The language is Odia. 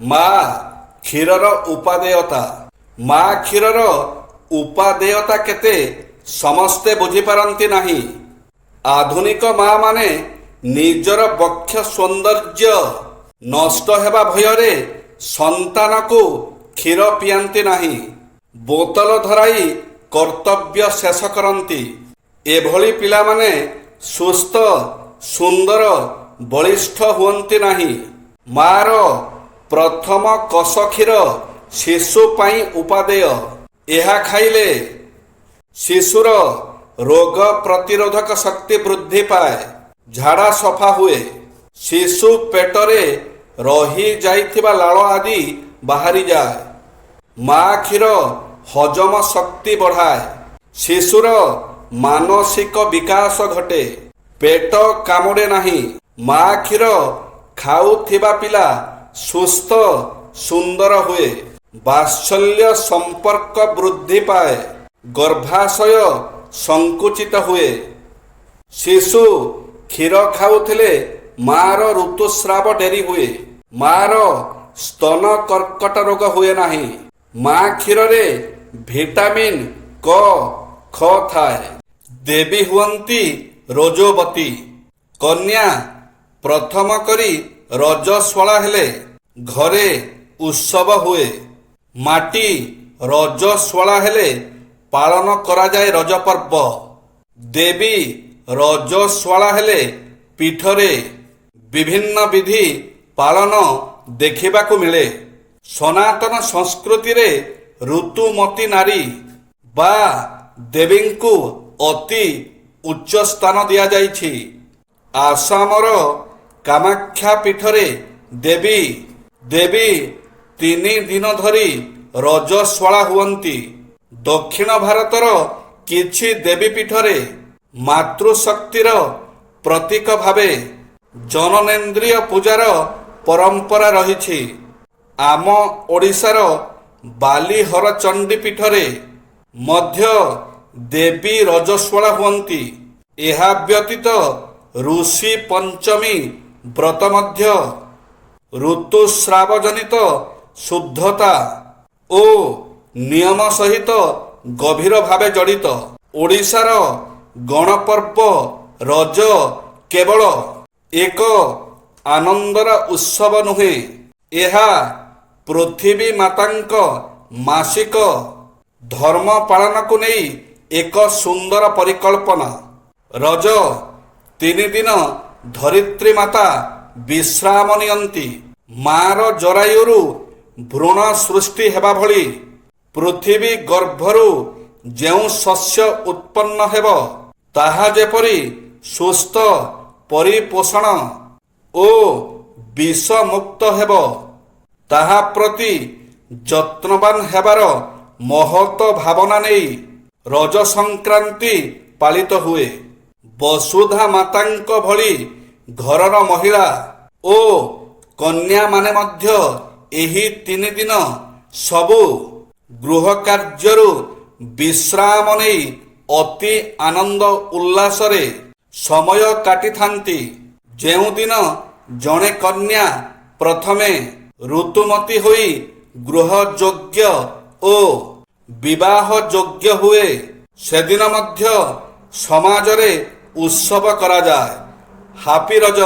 ମା କ୍ଷୀରର ଉପାଦେୟତା। ମା କ୍ଷୀରର ଉପାଦେୟତା କେତେ ସମସ୍ତେ ବୁଝିପାରନ୍ତି ନାହିଁ। ଆଧୁନିକ ମା ମାନେ ନିଜର ବକ୍ଷ ସୌନ୍ଦର୍ଯ୍ୟ ନଷ୍ଟ ହେବା ଭୟରେ ସନ୍ତାନକୁ କ୍ଷୀର ପିଆନ୍ତି ନାହିଁ। ବୋତଲ ଧରାଇ କର୍ତ୍ତବ୍ୟ ଶେଷ କରନ୍ତି। ଏଭଳି ପିଲାମାନେ ସୁସ୍ଥ, ସୁନ୍ଦର, ବଳିଷ୍ଠ ହୁଅନ୍ତି ନାହିଁ। ମାର ପ୍ରଥମ କଷ କ୍ଷୀର ଶିଶୁ ପାଇଁ ଉପାଦେୟ। ଏହା ଖାଇଲେ ଶିଶୁର ରୋଗ ପ୍ରତିରୋଧକ ଶକ୍ତି ବୃଦ୍ଧି ପାଏ, ଝାଡ଼ା ସଫା ହୁଏ, ଶିଶୁ ପେଟରେ ରହିଯାଇଥିବା ଲାଳ ଆଦି ବାହାରିଯାଏ। ମା କ୍ଷୀର ହଜମ ଶକ୍ତି ବଢ଼ାଏ, ଶିଶୁର ମାନସିକ ବିକାଶ ଘଟେ, ପେଟ କାମୁଡ଼େ ନାହିଁ। ମା କ୍ଷୀର ଖାଉଥିବା ପିଲା ସୁସ୍ଥ, ସୁନ୍ଦର ହୁଏ, ବାତ୍ସଲ୍ୟ ସମ୍ପର୍କ ବୃଦ୍ଧି ପାଏ, ଗର୍ଭାଶୟ ସଂକୁଚିତ ହୁଏ। ଶିଶୁ କ୍ଷୀର ଖାଉଥିଲେ ମାର ଋତୁସ୍ରାବ ଡେରି ହୁଏ, ମାର ସ୍ତନ କର୍କଟ ରୋଗ ହୁଏ ନାହିଁ। ମା କ୍ଷୀରରେ ଭିଟାମିନ୍ କ, ଖ ଥାଏ। ଦେବୀ ହୁଅନ୍ତି ରଜୋବତୀ। କନ୍ୟା ପ୍ରଥମ କରି ରଜସ୍ୱଳା ହେଲେ ଘରେ ଉତ୍ସବ ହୁଏ। ମାଟି ରଜସ୍ୱଳା ହେଲେ ପାଳନ କରାଯାଏ ରଜ ପର୍ବ। ଦେବୀ ରଜସ୍ୱଳା ହେଲେ ପୀଠରେ ବିଭିନ୍ନ ବିଧି ପାଳନ ଦେଖିବାକୁ ମିଳେ। ସନାତନ ସଂସ୍କୃତିରେ ଋତୁମତୀ ନାରୀ ବା ଦେବୀଙ୍କୁ ଅତି ଉଚ୍ଚ ସ୍ଥାନ ଦିଆଯାଇଛି। ଆସାମର କାମାକ୍ଷା ପୀଠରେ ଦେବୀ 3 ଦିନ ଧରି ରଜସ୍ୱଳା ହୁଅନ୍ତି। ଦକ୍ଷିଣ ଭାରତର କିଛି ଦେବୀ ପୀଠରେ ମାତୃଶକ୍ତିର ପ୍ରତୀକ ଭାବେ ଜନନେନ୍ଦ୍ରିୟ ପୂଜାର ପରମ୍ପରା ରହିଛି। ଆମ ଓଡ଼ିଶାର ବାଲିହରଚଣ୍ଡୀ ପୀଠରେ ମଧ୍ୟ ଦେବୀ ରଜସ୍ୱଳା ହୁଅନ୍ତି। ଏହା ବ୍ୟତୀତ ଋଷି ପଞ୍ଚମୀ ବ୍ରତ ମଧ୍ୟ ଋତୁସ୍ରାବଜନିତ ଶୁଦ୍ଧତା ଓ ନିୟମ ସହିତ ଗଭୀର ଭାବେ ଜଡ଼ିତ। ଓଡ଼ିଶାର ଗଣପର୍ବ ରଜ କେବଳ ଏକ ଆନନ୍ଦର ଉତ୍ସବ ନୁହେଁ, ଏହା ପୃଥିବୀ ମାତାଙ୍କ ମାସିକ ଧର୍ମ ପାଳନକୁ ନେଇ ଏକ ସୁନ୍ଦର ପରିକଳ୍ପନା। ରଜ 3 ଦିନ ଧରିତ୍ରୀ ମାତା ବିଶ୍ରାମ ନିଅନ୍ତି। ମାର ଜରାୟୁରୁ ଭ୍ରୂଣ ସୃଷ୍ଟି ହେବା ଭଳି ପୃଥିବୀ ଗର୍ଭରୁ ଯେଉଁ ଶସ୍ୟ ଉତ୍ପନ୍ନ ହେବ, ତାହା ଯେପରି ସୁସ୍ଥ, ପରିପୋଷଣ ଓ ବିଷମୁକ୍ତ ହେବ, ତାହା ପ୍ରତି ଯତ୍ନବାନ ହେବାର ମହତ ଭାବନା ନେଇ ରଜ ସଂକ୍ରାନ୍ତି ପାଳିତ ହୁଏ। ବସୁଧା ମାତାଙ୍କ ଭଳି ଘରର ମହିଳା ଓ କନ୍ୟାମାନେ ମଧ୍ୟ ଏହି 3 ଦିନ ସବୁ ଗୃହ କାର୍ଯ୍ୟରୁ ବିଶ୍ରାମ ନେଇ ଅତି ଆନନ୍ଦ ଉଲ୍ଲାସରେ ସମୟ କାଟିଥାନ୍ତି। ଯେଉଁଦିନ ଜଣେ କନ୍ୟା ପ୍ରଥମେ ଋତୁମତୀ ହୋଇ ଗୃହ ଯୋଗ୍ୟ ଓ ବିବାହ ଯୋଗ୍ୟ ହୁଏ, ସେଦିନ ମଧ୍ୟ ସମାଜରେ ଉତ୍ସବ କରାଯାଏ। ହାପି ରଜ।